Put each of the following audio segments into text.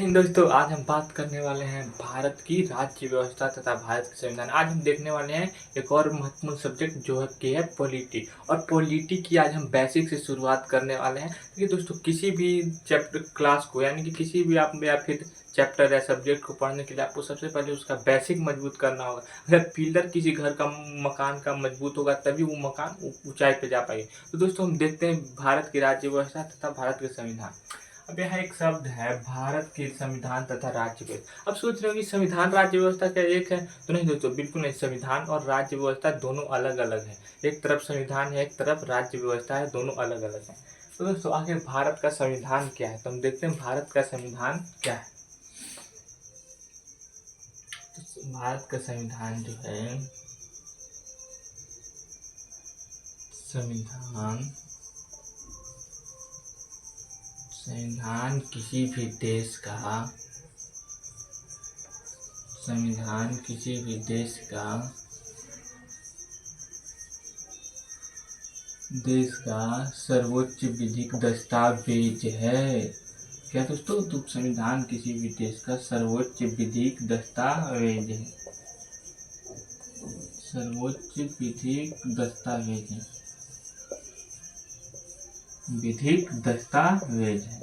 नहीं दोस्तों, आज हम बात करने वाले हैं भारत की राज्य व्यवस्था तथा भारत के संविधान। आज हम देखने वाले हैं एक और महत्वपूर्ण सब्जेक्ट जो है कि है पॉलिटी। और पॉलिटी की आज हम बेसिक से शुरुआत करने वाले हैं। देखिए दोस्तों, किसी भी चैप्टर क्लास को यानी कि किसी भी आप या फिर चैप्टर या सब्जेक्ट को पढ़ने के लिए आपको सबसे पहले उसका बेसिक मजबूत करना होगा। अगर पिलर किसी घर का मकान का मजबूत होगा तभी वो मकान ऊंचाई पे जा पाएगी। तो दोस्तों हम देखते हैं भारत की राज्य व्यवस्था तथा भारत के संविधान। अब यहाँ एक शब्द है भारत के संविधान तथा राज्य व्यवस्था। अब सोच रहे हो कि संविधान राज्य व्यवस्था क्या एक है? तो नहीं दोस्तों, बिल्कुल नहीं। संविधान और राज्य व्यवस्था दोनों अलग अलग है। एक तरफ संविधान है, एक तरफ राज्य व्यवस्था है, दोनों अलग अलग है। तो दोस्तों आखिर भारत का संविधान क्या है? तो हम देखते हैं भारत का संविधान क्या है। तो भारत का संविधान जो है, संविधान किसी भी देश का संविधान किसी भी देश का सर्वोच्च विधिक दस्तावेज है। क्या दोस्तों? तो संविधान किसी भी देश का सर्वोच्च विधिक दस्तावेज है। सर्वोच्च विधिक दस्तावेज है। विधिक दस्तावेज है।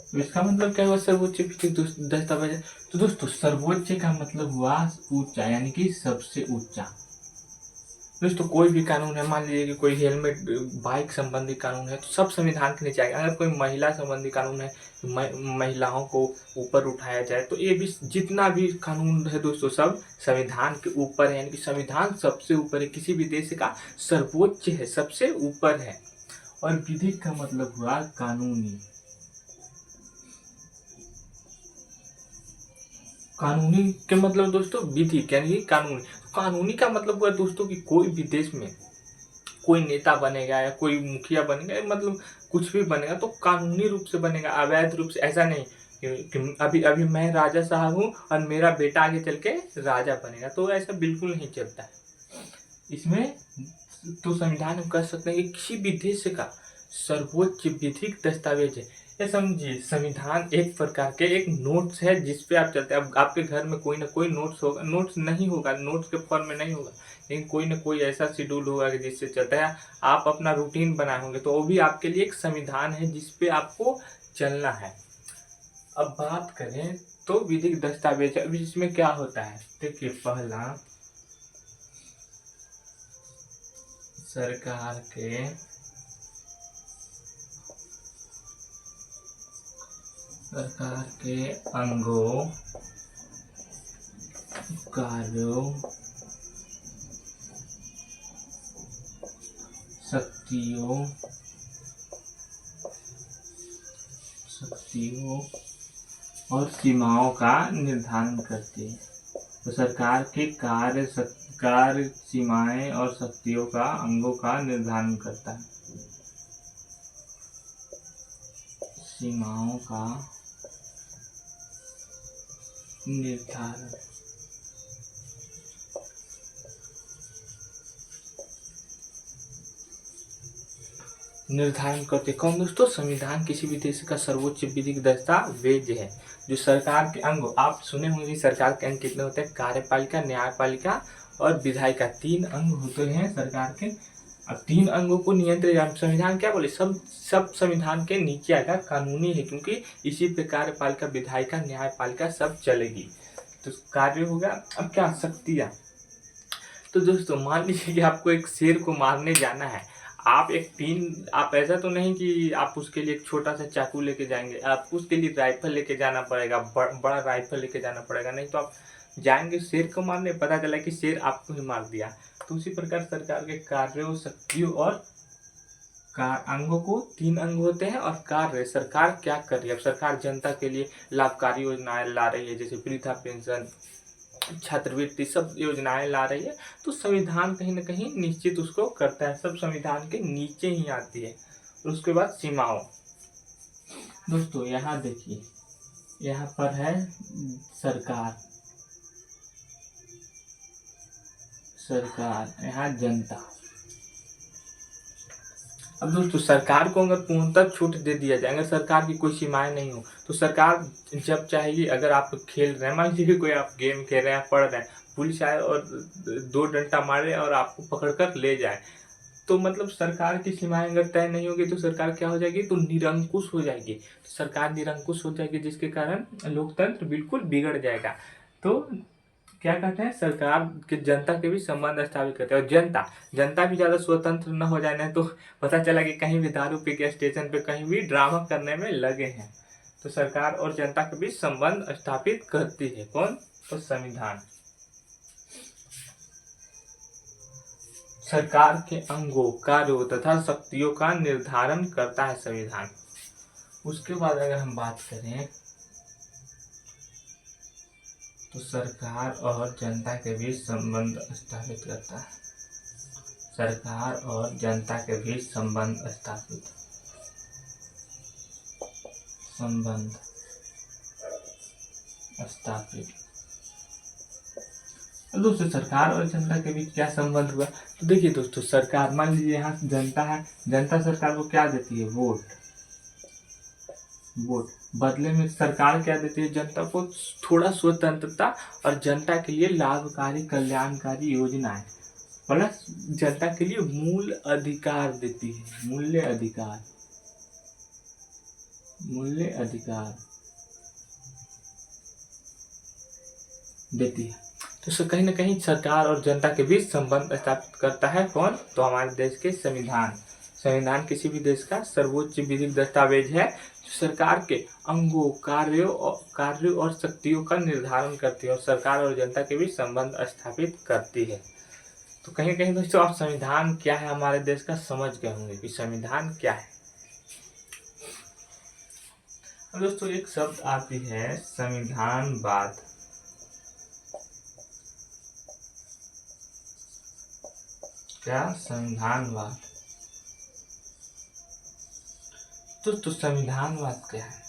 तो इसका मतलब क्या हुआ? सर्वोच्च विधिक दस्तावेज है। तो दोस्तों सर्वोच्च का मतलब हुआ ऊंचा, यानी कि सबसे ऊंचा। दोस्तों कोई भी कानून है, मान लीजिए कि कोई हेलमेट बाइक संबंधी कानून है, तो सब संविधान के नीचे आएगा। अगर कोई महिला संबंधी कानून है, महिलाओं को ऊपर उठाया जाए, तो ये भी जितना भी कानून है दोस्तों सब संविधान के ऊपर है। यानी कि संविधान सबसे ऊपर है, किसी भी देश का सर्वोच्च है, सबसे ऊपर है। और विधिक का मतलब हुआ कानूनी। कानूनी के मतलब दोस्तों विधि यानी कि कानूनी। कानूनी का मतलब हुआ दोस्तों कि कोई भी देश में कोई नेता बनेगा या कोई मुखिया बनेगा, मतलब कुछ भी बनेगा तो कानूनी रूप से बनेगा, अवैध रूप से। ऐसा नहीं कि अभी अभी मैं राजा साहब हूँ और मेरा बेटा आगे चल के राजा बनेगा, तो ऐसा बिल्कुल नहीं चलता है इसमें। तो संविधान हम कह सकते हैं कि किसी भी देश का सर्वोच्च विधिक दस्तावेज है। ये समझिए, संविधान एक प्रकार के एक नोट्स है जिसपे आप चलते हैं। अब आपके घर में कोई ना कोई नोट्स होगा, नोट्स नहीं होगा, नोट्स के फॉर्म में नहीं होगा, लेकिन कोई ना कोई ऐसा शेड्यूल होगा कि जिससे चलता है। आप अपना रूटीन बनाए होंगे, तो वो भी आपके लिए एक संविधान है जिसपे आपको चलना है। अब बात करें तो विधिक दस्तावेज, अब इसमें क्या होता है? देखिए, पहला सरकार के अंगों, कार्यों, शक्तियों और सीमाओं का निर्धारण करती है। तो सरकार के कार्य, सीमाएं और शक्तियों का, अंगों का निर्धारण करता है। सीमाओं का निर्धारण करते कौन दोस्तों? संविधान किसी भी देश का सर्वोच्च विधिक दस्तावेज है। जो सरकार के अंग, आप सुने होंगे सरकार के अंग कितने होते हैं? कार्यपालिका, न्यायपालिका और विधायिका, 3 अंग होते हैं सरकार के। अब 3 अंगों को नियंत्रित संविधान क्या बोले, सब संविधान के नीचे आएगा, कानूनी है, क्योंकि इसी पे कार्यपालिका, विधायिका, न्यायपालिका सब चलेगी। तो कार्य होगा। अब क्या शक्तियाँ? तो दोस्तों मान लीजिए कि आपको एक शेर को मारने जाना है। आप ऐसा तो नहीं कि आप उसके लिए एक छोटा सा चाकू लेके जाएंगे, आपको उसके लिए राइफल लेके जाना पड़ेगा, बड़ा राइफल लेके जाना पड़ेगा। नहीं तो आप जाएंगे शेर को मारने, पता चला कि शेर आपको ही मार दिया। तो उसी प्रकार सरकार के कार्यों, शक्तियों और अंगों को 3 अंग होते हैं। और कार्य, सरकार क्या कर रही है? अब सरकार जनता के लिए लाभकारी योजनाएं ला रही है, जैसे वृद्धा पेंशन, छात्रवृत्ति, सब योजनाएं ला रही है। तो संविधान कहीं ना कहीं निश्चित उसको करता है, सब संविधान के नीचे ही आती है। और उसके बाद सीमाओं। दोस्तों यहाँ देखिए, यहाँ पर है सरकार, यहाँ जनता, अब दोस्तों सरकार को अगर पूर्णतः छूट दे दिया जाए, अगर सरकार की कोई सीमाएं नहीं हो, तो सरकार जब चाहेगी, अगर आप खेल रहे हैं, मान लीजिए कोई आप गेम खेल रहे हैं, पढ़ रहे हैं, पुलिस आए और 2 डंडा मारे और आपको पकड़ कर ले जाए, तो मतलब सरकार की सीमाएं अगर तय नहीं होगी तो सरकार क्या हो जाएगी, तो निरंकुश हो जाएगी। तो सरकार निरंकुश हो जाएगी, जिसके कारण लोकतंत्र बिल्कुल बिगड़ जाएगा। तो क्या कहते हैं, सरकार के जनता के भी संबंध स्थापित करते हैं। और जनता भी ज़्यादा स्वतंत्र न हो जाए, तो पता चला कि कहीं भी दारू पी के स्टेशन पे कहीं भी ड्रामा करने में लगे हैं। तो सरकार और जनता के बीच संबंध स्थापित करती है कौन, तो संविधान। सरकार के अंगों, कार्यों तथा शक्तियों का निर्धारण करता है संविधान। उसके बाद अगर हम बात करें तो सरकार और जनता के बीच संबंध स्थापित करता है। सरकार और जनता के बीच संबंध स्थापित दोस्तों सरकार और जनता के बीच क्या संबंध हुआ, तो देखिए दोस्तों, सरकार, मान लीजिए यहाँ जनता है, जनता सरकार को क्या देती है, वोट। बदले में सरकार क्या देती है, जनता को थोड़ा स्वतंत्रता और जनता के लिए लाभकारी कल्याणकारी योजनाएं, प्लस जनता के लिए मूल अधिकार देती है, मूल्य अधिकार देती है। तो कहीं ना कहीं सरकार और जनता के बीच संबंध स्थापित करता है कौन, तो हमारे देश के संविधान किसी भी देश का सर्वोच्च विधिक दस्तावेज है, जो सरकार के अंगों, कार्यों और शक्तियों का निर्धारण करती है और सरकार और जनता के बीच संबंध स्थापित करती है। तो कहीं कहीं दोस्तों आप संविधान क्या है हमारे देश का समझ गए होंगे कि संविधान क्या है। अब दोस्तों एक शब्द आती है संविधानवाद। क्या, संविधानवाद। दोस्तों संविधानवाद क्या है,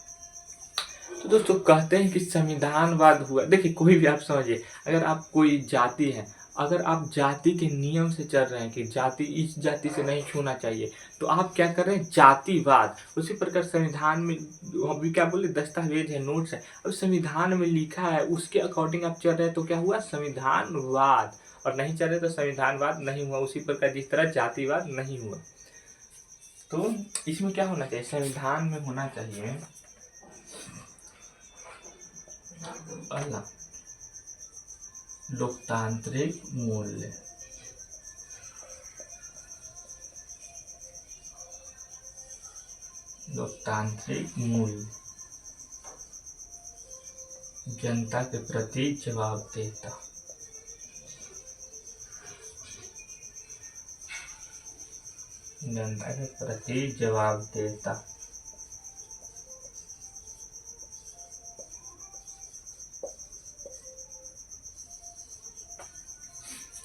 तो दोस्तों कहते हैं कि संविधानवाद हुआ, देखिए कोई भी आप समझिए, अगर आप कोई जाति है, अगर आप जाति के नियम से चल रहे हैं कि जाति, इस जाति से नहीं छूना चाहिए, तो आप क्या कर रहे हैं, जातिवाद। उसी प्रकार संविधान में अभी क्या बोले, दस्तावेज है, नोट्स है, अब संविधान में लिखा है उसके अकॉर्डिंग आप चल रहे हैं, तो क्या हुआ, संविधानवाद। और नहीं चल रहे तो संविधानवाद नहीं हुआ। उसी प्रकार जिस तरह जातिवाद नहीं हुआ। तो इसमें क्या होना चाहिए, संविधान में होना चाहिए पहला लोकतांत्रिक मूल्य, जनता के प्रति जवाबदेहिता,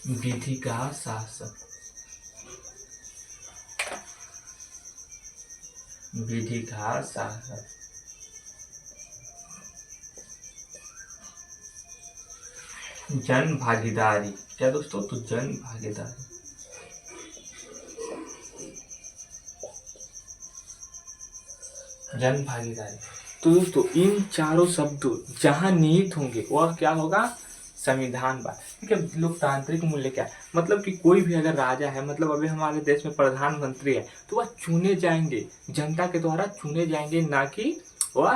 विधि का शासन, जन भागीदारी। क्या दोस्तों, तो जन भागीदारी, तो दोस्तों इन चारों शब्दों जहां निहित होंगे वह क्या होगा, संविधानवाद। ठीक है, लोकतांत्रिक मूल्य क्या है, मतलब कि कोई भी अगर राजा है, मतलब अभी हमारे देश में प्रधानमंत्री है, तो वह चुने जाएंगे, जनता के द्वारा चुने जाएंगे, ना कि वह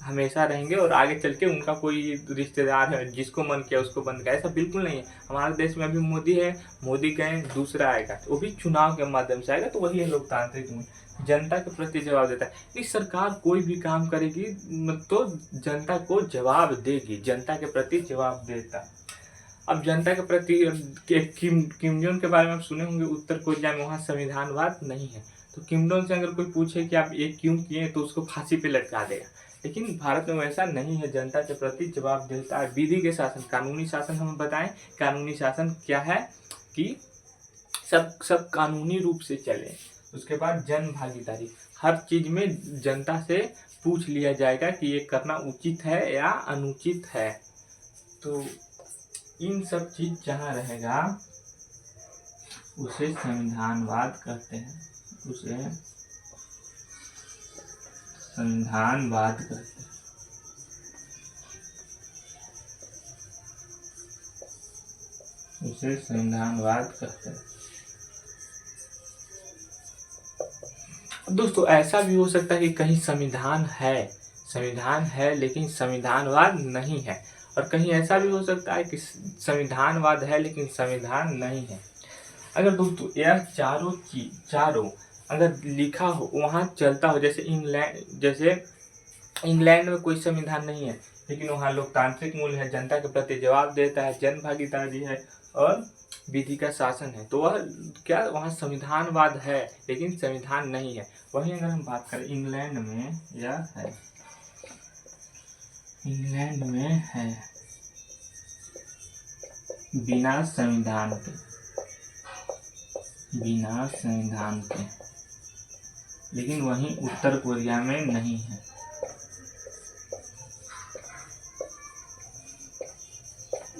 हमेशा रहेंगे और आगे चल के उनका कोई रिश्तेदार है जिसको मन किया उसको बंद किया, ऐसा बिल्कुल नहीं है। हमारे देश में अभी मोदी है, मोदी गए, दूसरा आएगा, वो भी चुनाव के माध्यम से आएगा, तो वही है लोकतांत्रिक मूल्य। जनता के प्रति जवाब देता है, नहीं सरकार कोई भी काम करेगी तो जनता को जवाब देगी, जनता के प्रति जवाब देता। अब जनता के प्रति किम जोंग के बारे में आप सुने होंगे, उत्तर कोरिया में, वहाँ संविधानवाद नहीं है। तो किम जोंग से अगर कोई पूछे कि आप ये क्यों किए, तो उसको फांसी पे लटका देगा। लेकिन भारत में वैसा नहीं है, जनता के प्रति जवाब देता है। विधि के शासन, कानूनी शासन, हम बताएं कानूनी शासन क्या है, कि सब कानूनी रूप से चले। उसके बाद जन भागीदारी, हर चीज में जनता से पूछ लिया जाएगा कि ये करना उचित है या अनुचित है। तो इन सब चीज जहाँ रहेगा उसे संविधानवाद कहते हैं। उसे संविधानवाद कहते हैं। उसे संविधानवाद कहते हैं। दोस्तों ऐसा भी हो सकता है कि कहीं संविधान है लेकिन संविधानवाद नहीं है, और कहीं ऐसा भी हो सकता है कि संविधानवाद है लेकिन संविधान नहीं है। अगर दोस्तों यह चारों अगर लिखा हो, वहाँ चलता हो, जैसे इंग्लैंड में कोई संविधान नहीं है लेकिन वहाँ लोकतांत्रिक मूल्य है, जनता के प्रति जवाब देता है, जन भागीदारी है और विधि का शासन है, तो वह क्या वहाँ संविधानवाद है लेकिन संविधान नहीं है। वहीं अगर हम बात करें इंग्लैंड में यह है, इंग्लैंड में है बिना संविधान के, लेकिन वहीं उत्तर कोरिया में नहीं है।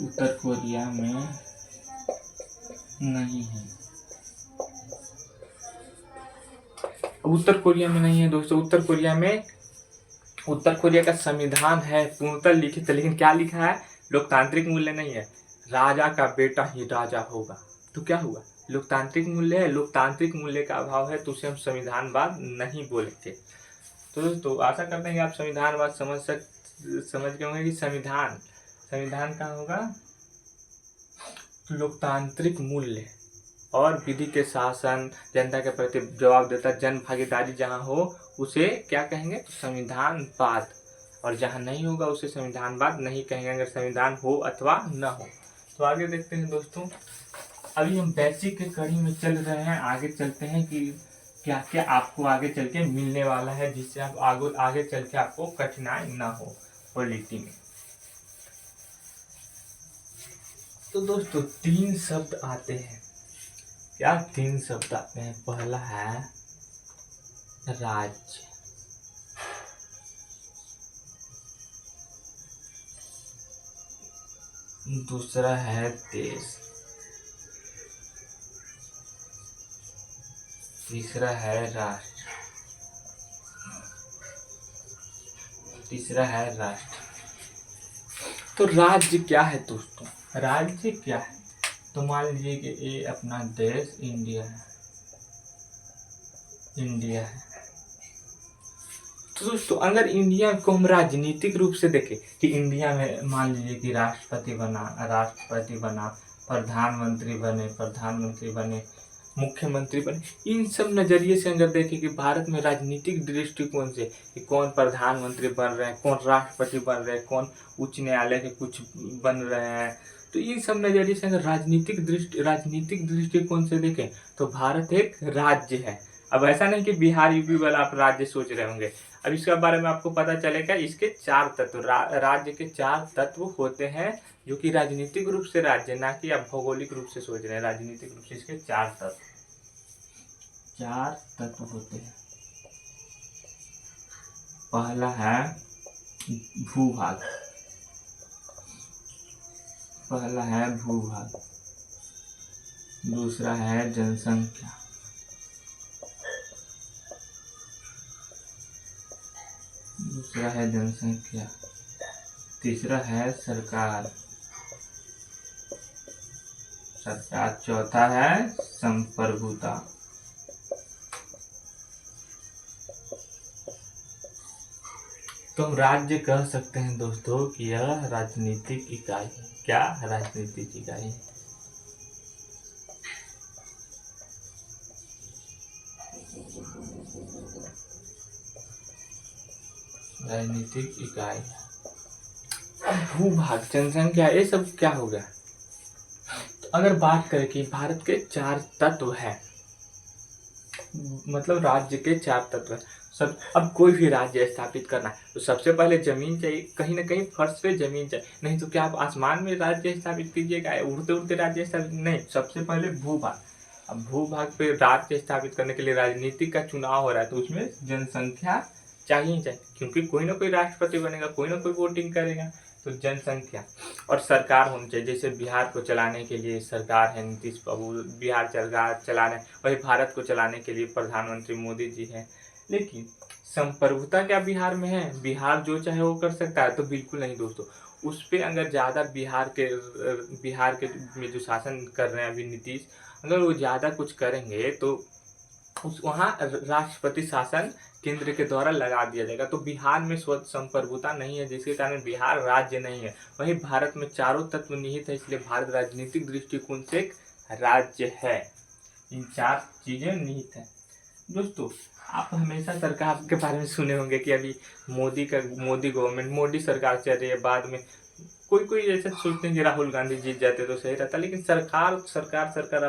उत्तर कोरिया में नहीं है। उत्तर कोरिया में नहीं है दोस्तों। उत्तर कोरिया का संविधान है पूर्णतः लिखित, लेकिन क्या लिखा है? लोकतांत्रिक मूल्य नहीं है, राजा का बेटा ही राजा होगा। तो क्या हुआ? लोकतांत्रिक मूल्य है, लोकतांत्रिक मूल्य का अभाव है, तो उसे हम संविधानवाद नहीं बोलेंगे। तो दोस्तों आशा करते हैं कि आप संविधानवाद समझ गए होंगे कि संविधान का होगा लोकतांत्रिक मूल्य और विधि के शासन, जनता के प्रति जवाब देता, जन भागीदारी जहाँ हो उसे क्या कहेंगे? तो संविधानवाद, और जहाँ नहीं होगा उसे संविधानवाद नहीं कहेंगे, अगर संविधान हो अथवा न हो। तो आगे देखते हैं दोस्तों। अभी हम बेसिक के कड़ी में चल रहे हैं, आगे चलते हैं कि क्या क्या आपको आगे चल के मिलने वाला है, जिससे आप आगे चल के आपको कठिनाई ना हो पॉलिटी में। तो दोस्तों 3 शब्द आते हैं। क्या 3 शब्द आते हैं? पहला है राज्य, दूसरा है देश, तीसरा है राष्ट्र, तो राज्य क्या है दोस्तों? राज्य क्या है? तो मान लीजिए कि ये अपना देश इंडिया है। तो दोस्तों अगर इंडिया को हम राजनीतिक रूप से देखें कि इंडिया में मान लीजिए कि राष्ट्रपति बना, प्रधानमंत्री बने, मुख्यमंत्री बने, इन सब नज़रिए से अगर देखें कि भारत में राजनीतिक दृष्टिकोण से कि कौन प्रधानमंत्री बन रहे हैं, कौन राष्ट्रपति बन रहे हैं, कौन उच्च न्यायालय के कुछ बन रहे हैं, तो इन सब नज़रिए से अगर राजनीतिक दृष्टिकोण से देखें तो भारत एक राज्य है। अब ऐसा नहीं कि बिहार यूपी वाला आप राज्य सोच रहे होंगे, अब इसके बारे में आपको पता चलेगा। इसके 4 तत्व, राज्य के 4 तत्व होते हैं, जो कि राजनीतिक रूप से राज्य, ना कि आप भौगोलिक रूप से सोच रहे हैं, राजनीतिक रूप से इसके 4 तत्व होते हैं। पहला है भूभाग, दूसरा है जनसंख्या, तीसरा है सरकार, चौथा है संप्रभुता। तो हम राज्य कह सकते हैं दोस्तों कि यह राजनीतिक इकाई है। क्या? राजनीतिक इकाई है। राजनीतिक इकाई। अब भूभाग, जनसंख्या, ये सब क्या हो गया? तो अगर बात करें कि भारत के 4 तत्व है, मतलब राज्य के 4 तत्व है सब। अब कोई भी राज्य स्थापित करना है तो सबसे पहले जमीन चाहिए, कहीं ना कहीं फर्श पे जमीन चाहिए, नहीं तो क्या आप आसमान में राज्य स्थापित कीजिएगा? उड़ते उड़ते राज्य स्थापित नहीं, सबसे पहले भूभाग। अब भूभाग पे राज्य स्थापित करने के लिए राजनीतिक का चुनाव हो रहा है, तो उसमें जनसंख्या चाहिए, क्योंकि कोई ना कोई राष्ट्रपति बनेगा, कोई ना कोई वोटिंग करेगा, तो जनसंख्या और सरकार होनी चाहिए। जैसे बिहार को चलाने के लिए सरकार है नीतीश बाबू, बिहार सरकार चला रहे हैं, वही भारत को चलाने के लिए प्रधानमंत्री मोदी जी हैं। लेकिन संप्रभुता क्या बिहार में है? बिहार जो चाहे वो कर सकता है? तो बिल्कुल नहीं दोस्तों। उस पर अगर ज़्यादा बिहार के में जो शासन कर रहे हैं अभी नीतीश, अगर वो ज़्यादा कुछ करेंगे तो उस वहाँ राष्ट्रपति शासन केंद्र के द्वारा लगा दिया जाएगा। तो बिहार में स्वतः संप्रभुता नहीं है, जिसके कारण बिहार राज्य नहीं है। वहीं भारत में चारों तत्व निहित है, इसलिए भारत राजनीतिक दृष्टिकोण से एक राज्य है। इन 4 चीजें निहित है दोस्तों। आप हमेशा सरकार के बारे में सुने होंगे कि अभी मोदी गवर्नमेंट, मोदी सरकार चल रही है। बाद में कोई ऐसे सोचते हैं कि राहुल गांधी जीत जाते तो सही रहता, लेकिन सरकार आप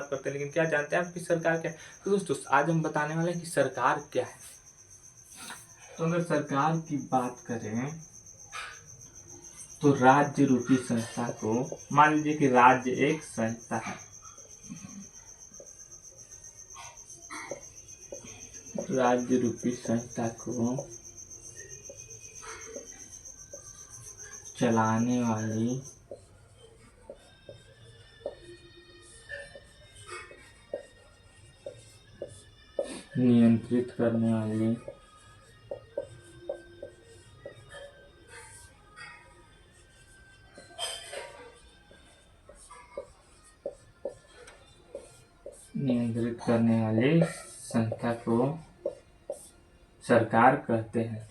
करते हैं। लेकिन क्या जानते हैं आपकी सरकार क्या है? तो दोस्तों आज हम बताने वाले हैं कि सरकार क्या है। तो अगर सरकार की बात करें तो राज्य रूपी संस्था को, मान लीजिए कि राज्य एक संस्था है, राज्य रूपी संस्था को चलाने वाली नियंत्रित करने वाली संस्था को सरकार कहते हैं।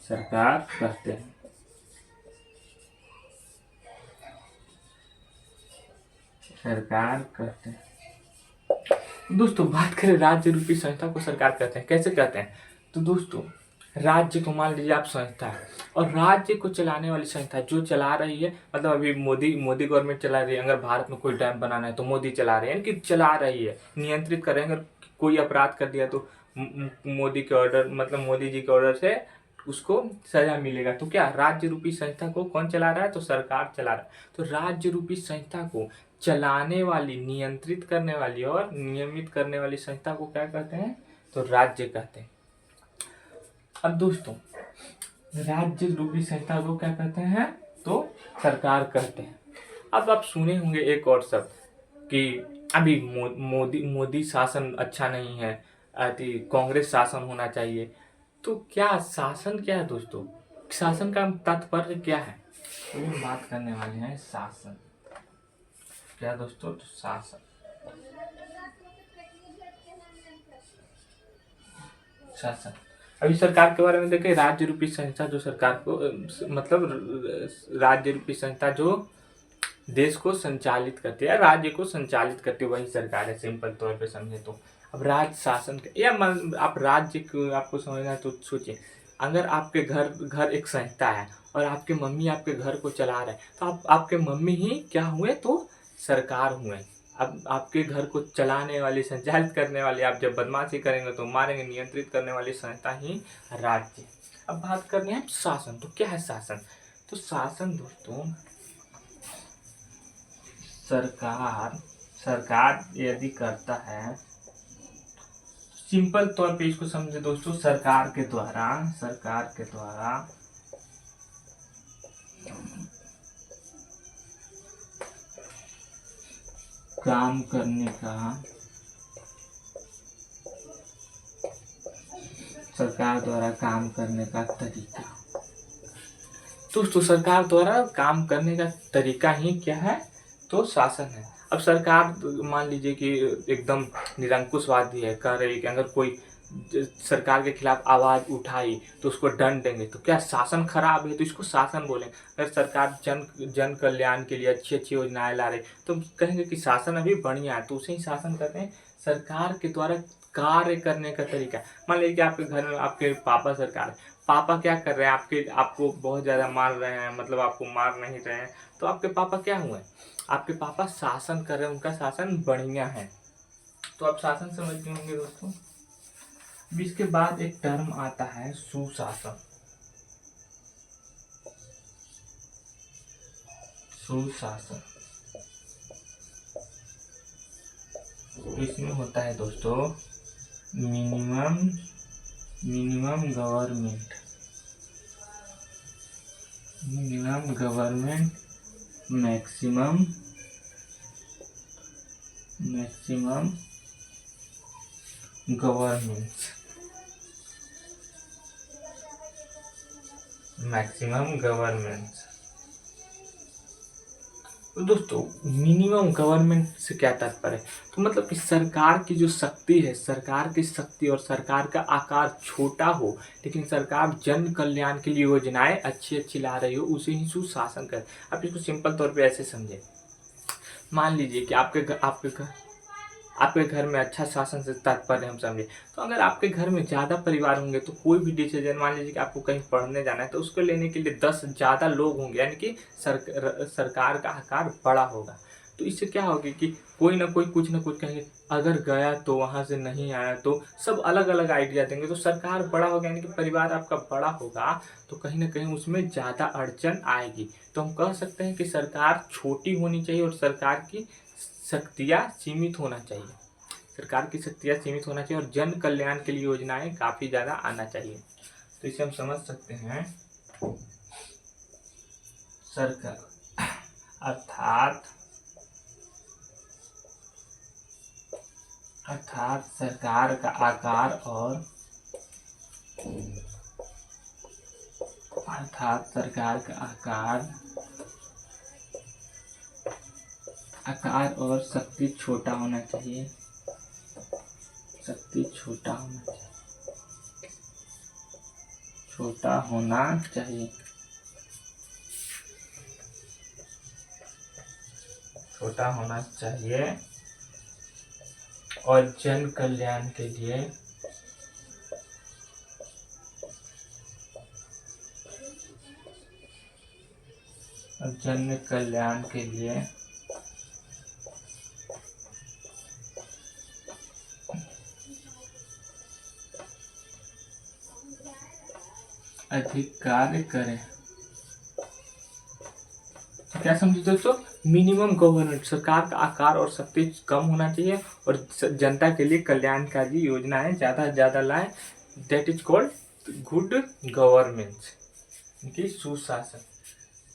दोस्तों बात करें राज्य रूपी संस्था को सरकार कहते हैं, कैसे कहते हैं? तो दोस्तों राज्य को मान लीजिए आप संस्था है, और राज्य को चलाने वाली संस्था जो चला रही है, मतलब अभी मोदी गवर्नमेंट चला रही है। अगर भारत में कोई डैम बनाना है तो मोदी चला रहे हैं, यानी कि चला रही है, नियंत्रित कर रहे हैं। अगर कोई अपराध कर दिया तो मोदी के ऑर्डर, मतलब मोदी जी के ऑर्डर से उसको सजा मिलेगा। तो क्या राज्य रूपी संस्था को कौन चला रहा है? तो सरकार चला रहा है। तो राज्य रूपी संस्था को चलाने वाली, नियंत्रित करने वाली और नियमित करने वाली संस्था को क्या कहते हैं? तो राज्य कहते हैं। अब दोस्तों राज्य रूपी संस्था को क्या कहते हैं? तो सरकार कहते हैं। अब आप सुने होंगे एक और शब्द कि अभी मोदी शासन अच्छा नहीं है, कांग्रेस शासन होना चाहिए। तो क्या शासन क्या है दोस्तों? शासन का तात्पर्य क्या है? तो हम बात करने वाले हैं शासन क्या दोस्तों? तो शासन अभी सरकार के बारे में देखें, राज्य रूपी संस्था जो सरकार को, मतलब राज्य रूपी संस्था जो देश को संचालित करती है, राज्य को संचालित करती है, वही सरकार है। सिंपल तौर पे समझे तो अब राज्य शासन या आप राज्य को आपको समझना है तो सोचिए, अगर आपके घर एक संस्था है और आपके मम्मी आपके घर को चला रहे हैं, तो आपके मम्मी ही क्या हुए? तो सरकार हुए। अब आपके घर को चलाने वाली, संचालित करने वाली, आप जब बदमाशी करेंगे तो मारेंगे, नियंत्रित करने वाली संस्था ही राज्य। अब बात करनी है शासन। तो क्या है शासन? तो शासन दोस्तों सरकार यदि करता है, सिंपल तौर पे इसको समझे दोस्तों, सरकार के द्वारा काम करने का, सरकार द्वारा काम करने का तरीका। दोस्तों सरकार द्वारा काम करने का तरीका ही क्या है? तो शासन है। अब सरकार मान लीजिए कि एकदम निरंकुशवादी है, कह रही है कि अगर कोई सरकार के खिलाफ आवाज उठाई तो उसको दंड देंगे, तो क्या शासन खराब है? तो इसको शासन बोले। अगर सरकार जन कल्याण के लिए अच्छी अच्छी योजनाएं ला रही तो कहेंगे कि शासन अभी बढ़िया है, तो उसे ही शासन कहते हैं। सरकार के द्वारा कार्य करने का तरीका। मान लीजिए कि आपके घर में आपके पापा सरकार है, पापा क्या कर रहे हैं? आपको बहुत ज्यादा मार रहे हैं, मतलब आपको मार नहीं रहे हैं, तो आपके पापा क्या हुए? आपके पापा शासन कर रहे हैं, उनका शासन बढ़िया है। तो आप शासन समझते होंगे दोस्तों। इसके बाद एक टर्म आता है सुशासन। इसमें होता है दोस्तों minimum government maximum governance, maximum governance. तो दोस्तों मिनिमम गवर्नमेंट से क्या तात्पर्य है? तो मतलब कि सरकार की जो शक्ति है, सरकार की शक्ति और सरकार का आकार छोटा हो, लेकिन सरकार जन कल्याण के लिए योजनाएं अच्छी अच्छी ला रही हो, उसे ही सुशासन कर। आप इसको सिंपल तौर पे ऐसे समझे, मान लीजिए कि आपके घर में अच्छा शासन से तात्पर्य हम समझे, तो अगर आपके घर में ज़्यादा परिवार होंगे तो कोई भी डिसीजन, मान लीजिए कि आपको कहीं पढ़ने जाना है, तो उसको लेने के लिए 10 ज़्यादा लोग होंगे, यानी कि सरकार का आकार बड़ा होगा। तो इससे क्या होगा कि कोई ना कोई कुछ ना कुछ कहेंगे, अगर गया तो वहाँ से नहीं आया, तो सब अलग अलग आइडिया देंगे। तो सरकार बड़ा होगा, यानी कि परिवार आपका बड़ा होगा, तो कहीं ना कहीं उसमें ज़्यादा अड़चन आएगी। तो हम कह सकते हैं कि सरकार छोटी होनी चाहिए और सरकार की शक्तियाँ सीमित होना चाहिए, सरकार की शक्तियाँ सीमित होना चाहिए और जन कल्याण के लिए योजनाएं काफ़ी ज़्यादा आना चाहिए। तो इसे हम समझ सकते हैं सरकार अर्थात सरकार का आकार और आकार और शक्ति छोटा होना चाहिए, छोटा होना चाहिए, और जन कल्याण के लिए अधिक कार्य करें। तो क्या समझे दोस्तों, मिनिमम गवर्नेंस, सरकार का आकार और शक्ति कम होना चाहिए और जनता के लिए कल्याणकारी योजनाएं ज़्यादा से ज़्यादा लाएं, that is called good governance, की सुशासन।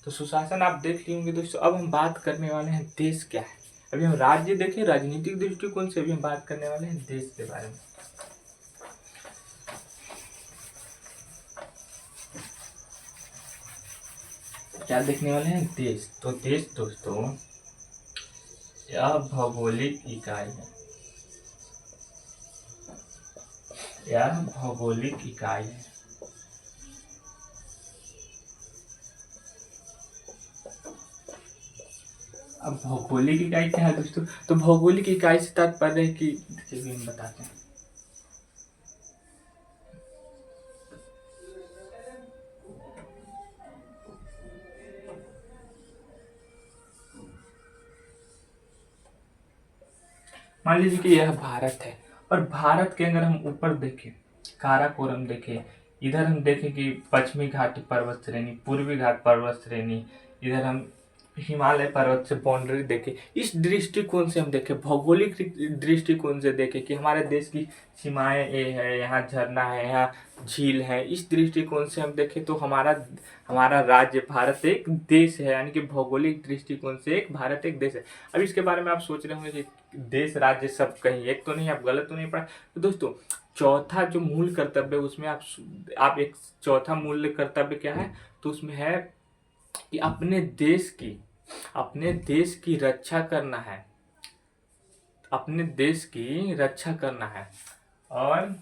तो सुशासन आप देख लिए होंगे दोस्तों। अब हम बात करने वाले हैं देश क्या है। अभी हम राज्य देखें राजनीतिक दृष्टिकोण से, अभी हम बात करने वाले हैं देश के बारे में। क्या देखने वाले हैं, देश। तो देश दोस्तों यह भौगोलिक इकाई है, अब भौगोलिक इकाई क्या है दोस्तों, तो भौगोलिक इकाई से तात्पर्य है कि देखिए हम बताते हैं। मान लीजिए कि यह भारत है और भारत के अगर हम ऊपर देखें, काराकोरम देखें, इधर हम देखें कि पश्चिमी घाट पर्वत श्रेणी, पूर्वी घाट पर्वत श्रेणी, इधर हम हिमालय पर्वत से बाउंड्री देखें, इस दृष्टिकोण से हम देखें, भौगोलिक दृष्टिकोण से देखें कि हमारे देश की सीमाएं ये है, यहाँ झरना है, यहाँ झील है, इस दृष्टिकोण से हम देखें तो हमारा राज्य भारत एक देश है, यानी कि भौगोलिक दृष्टिकोण से भारत एक देश है। अब इसके बारे में आप सोच रहे होंगे कि देश राज्य सब कहीं एक तो नहीं, आप गलत तो नहीं पढ़ा। तो दोस्तों चौथा जो मूल कर्तव्य उसमें आप एक चौथा मूल्य कर्तव्य क्या है, तो उसमें है कि अपने देश की रक्षा करना है, और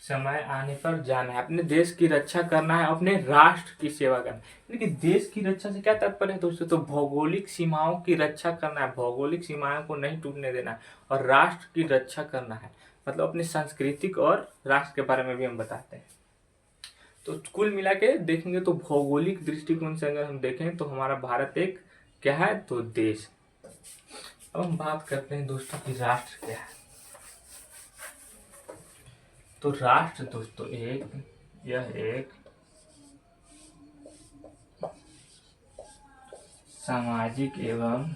समय आने पर जाना है, अपने देश की रक्षा करना है, अपने राष्ट्र की सेवा करना है। यानी कि देश की रक्षा से क्या तात्पर्य है दोस्तों, तो भौगोलिक सीमाओं की रक्षा करना है, भौगोलिक सीमाओं को नहीं टूटने देना है, और राष्ट्र की रक्षा करना है, मतलब अपने सांस्कृतिक और राष्ट्र के बारे में भी हम बताते हैं। तो कुल मिला के देखेंगे तो भौगोलिक दृष्टिकोण से अगर हम देखें तो हमारा भारत एक क्या है, तो देश। अब हम बात करते हैं दोस्तों कि राष्ट्र क्या है। तो राष्ट्र दोस्तों यह एक सामाजिक एवं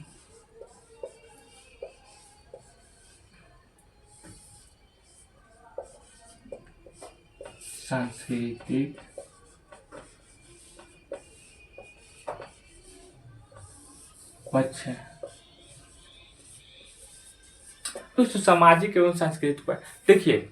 सांस्कृतिक पक्ष है। दोस्तों सामाजिक एवं सांस्कृतिक पर देखिए,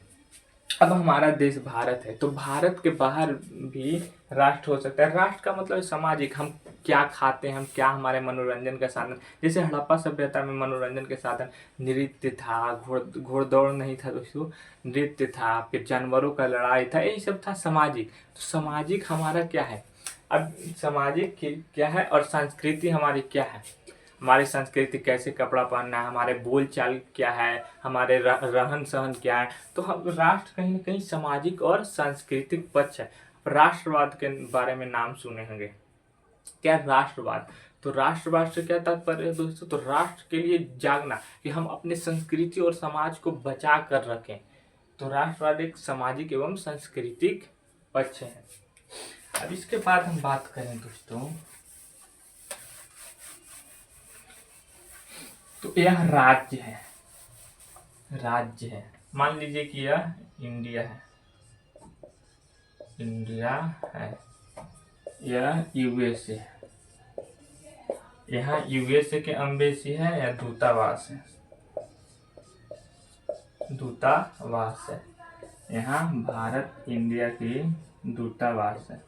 अब हमारा देश भारत है, तो भारत के बाहर भी राष्ट्र हो सकता है। राष्ट्र का मतलब है सामाजिक, हम क्या खाते हैं, हम क्या हमारे मनोरंजन का साधन, जैसे हड़प्पा सभ्यता में मनोरंजन के साधन नृत्य था, घोड़दौड़ नहीं था दोस्तों, नृत्य था, फिर जानवरों का लड़ाई था, यही सब था सामाजिक। तो सामाजिक हमारा क्या है, अब सामाजिक क्या है और संस्कृति हमारी क्या है, हमारी संस्कृति कैसे कपड़ा पहनना है, हमारे बोल चाल क्या है, हमारे रहन सहन क्या है। तो हम राष्ट्र कहीं ना कहीं सामाजिक और सांस्कृतिक पक्ष है। राष्ट्रवाद के बारे में नाम सुने होंगे, क्या राष्ट्रवाद, तो राष्ट्रवाद से क्या तात्पर्य है दोस्तों, तो राष्ट्र के लिए जागना, कि हम अपने संस्कृति और समाज को बचा कर रखें। तो राष्ट्रवाद एक सामाजिक एवं सांस्कृतिक पक्ष है। अब इसके बाद हम बात करें दोस्तों, तो यह राज्य है, राज्य है, मान लीजिए कि यह इंडिया है, इंडिया है, यह यूएसए है, यहाँ यूएसए के एम्बेसी है या दूतावास है, दूतावास है, यहाँ भारत इंडिया की दूतावास है।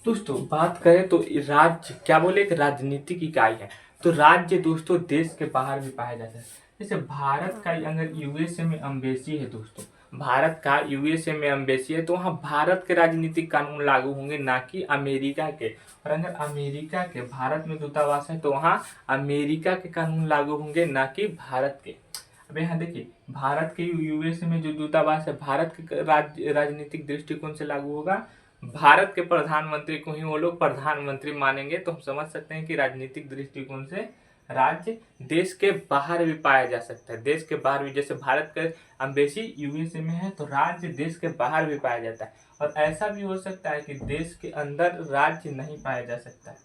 दोस्तों बात करें तो राज्य क्या बोले, एक राजनीतिक इकाई है। तो राज्य दोस्तों देश के बाहर भी पाया जाता है। जैसे भारत का अगर यूएसए में एम्बेसी है दोस्तों, भारत का यूएसए में एम्बेसी है, तो वहाँ भारत के राजनीतिक कानून लागू होंगे, ना कि अमेरिका के। और अगर अमेरिका के भारत में दूतावास है, तो वहाँ अमेरिका के कानून लागू होंगे, ना कि भारत के। अब यहाँ देखिए, भारत के यूएसए में जो दूतावास है, भारत के राजनीतिक दृष्टिकोण से लागू होगा, भारत के प्रधानमंत्री को ही वो लोग प्रधानमंत्री मानेंगे। तो हम समझ सकते हैं कि राजनीतिक दृष्टिकोण से राज्य देश के बाहर भी पाया जा सकता है, देश के बाहर भी, जैसे भारत का एम्बेसी यूएसए में है, तो राज्य देश के बाहर भी पाया जाता है। और ऐसा भी हो सकता है कि देश के अंदर राज्य नहीं पाया जा सकता है,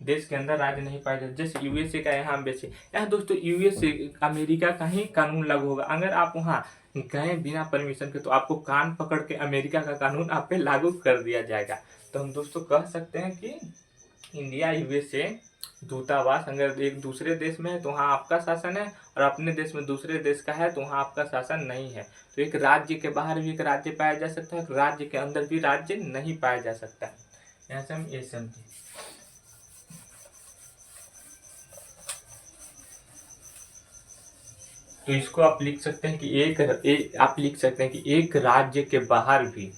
देश के अंदर राज्य नहीं पाया जाता, जैसे यूएसए का यहाँ एम्बेसी, यहाँ दोस्तों यूएसए अमेरिका का ही कानून लागू होगा। अगर आप वहाँ गए बिना परमिशन के, तो आपको कान पकड़ के अमेरिका का कानून आप पे लागू कर दिया जाएगा। तो हम दोस्तों कह सकते हैं कि इंडिया यूएसए दूतावास अगर एक दूसरे देश में है, तो वहाँ आपका शासन है, और अपने देश में दूसरे देश का है, तो वहाँ आपका शासन नहीं है। तो एक राज्य के बाहर भी एक राज्य पाया जा सकता है, राज्य के अंदर भी राज्य नहीं पाया जा सकता है। यहाँ से हम ये समझे। तो इसको आप लिख सकते हैं कि आप लिख सकते हैं कि एक राज्य के बाहर भी,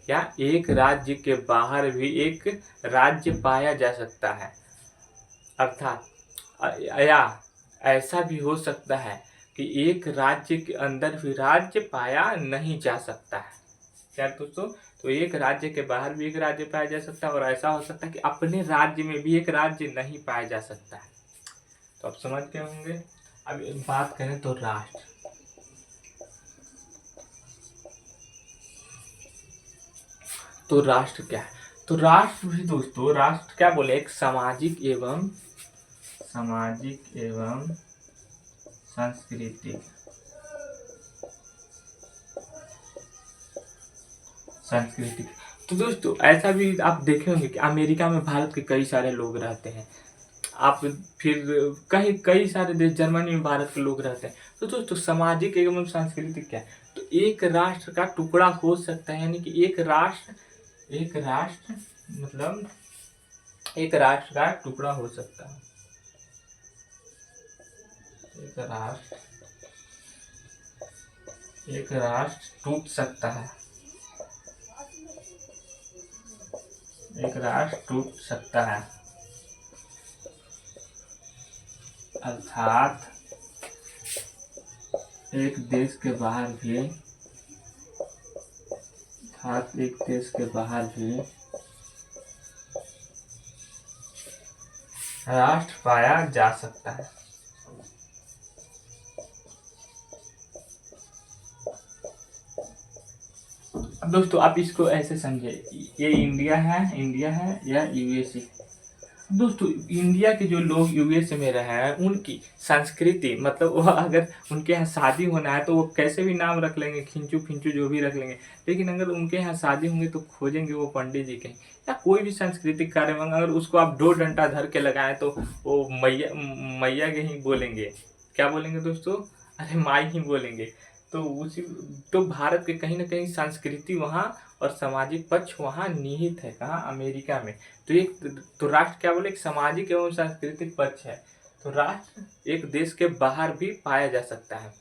या एक राज्य के बाहर भी एक राज्य पाया जा सकता है। अर्थात या ऐसा भी हो सकता है कि एक राज्य के अंदर भी राज्य पाया नहीं जा सकता है। क्या दोस्तों, तो एक राज्य के बाहर भी एक राज्य पाया जा सकता है, और ऐसा हो सकता है कि अपने राज्य में भी एक राज्य नहीं पाया जा सकता है। तो आप समझ गए होंगे। अब बात करें तो राष्ट्र, तो राष्ट्र क्या है, तो राष्ट्र भी दोस्तों, राष्ट्र क्या बोले, एक सामाजिक एवं सांस्कृतिक। तो दोस्तों ऐसा भी आप देखे होंगे कि अमेरिका में भारत के कई सारे लोग रहते हैं, आप फिर कई सारे देश, जर्मनी में भारत के लोग रहते हैं। तो दोस्तों सामाजिक एवं सांस्कृतिक क्या है, तो एक राष्ट्र का टुकड़ा हो सकता है, यानी कि एक राष्ट्र मतलब एक राष्ट्र का टुकड़ा हो सकता है, एक राष्ट्र टूट सकता है, एक राष्ट्र टूट सकता है। अर्थात एक देश के बाहर भी राष्ट्र पाया जा सकता है। दोस्तों आप इसको ऐसे समझे, ये इंडिया है, या यूएसए, दोस्तों इंडिया के जो लोग यूएसए में रहे हैं उनकी संस्कृति मतलब वह अगर उनके यहाँ शादी होना है तो वो कैसे भी नाम रख लेंगे, खिंचू खिंचू जो भी रख लेंगे। लेकिन अगर उनके यहाँ शादी होंगे तो खोजेंगे वो पंडित जी कहीं, या कोई भी सांस्कृतिक कार्यक्रम अगर उसको आप दो डंडा धर के लगाएं तो वो मैया मैया के ही बोलेंगे। क्या बोलेंगे दोस्तों? अरे माई ही बोलेंगे। तो उसी तो भारत के कहीं ना कहीं संस्कृति वहाँ और सामाजिक पक्ष वहाँ निहित है, कहाँ? अमेरिका में। तो एक तो राष्ट्र क्या बोले, एक सामाजिक एवं सांस्कृतिक पक्ष है। तो राष्ट्र एक देश के बाहर भी पाया जा सकता है।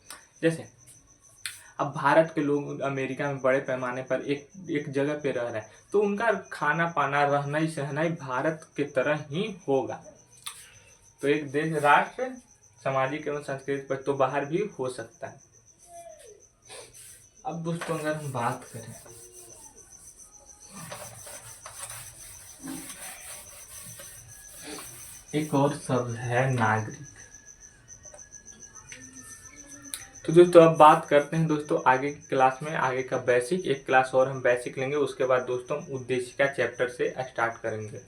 जैसे अब भारत के लोग अमेरिका में बड़े पैमाने पर एक एक जगह पे रह रहे हैं, तो उनका खाना पाना रहना ही सहना ही भारत के तरह ही होगा। तो एक देश राष्ट्र सामाजिक एवं सांस्कृतिक पक्ष तो बाहर भी हो सकता है। अब दोस्तों अगर हम बात करें एक और शब्द है नागरिक। तो दोस्तों अब बात करते हैं दोस्तों आगे की क्लास में, आगे का बेसिक, एक क्लास और हम बेसिक लेंगे, उसके बाद दोस्तों उद्देशिका चैप्टर से स्टार्ट करेंगे।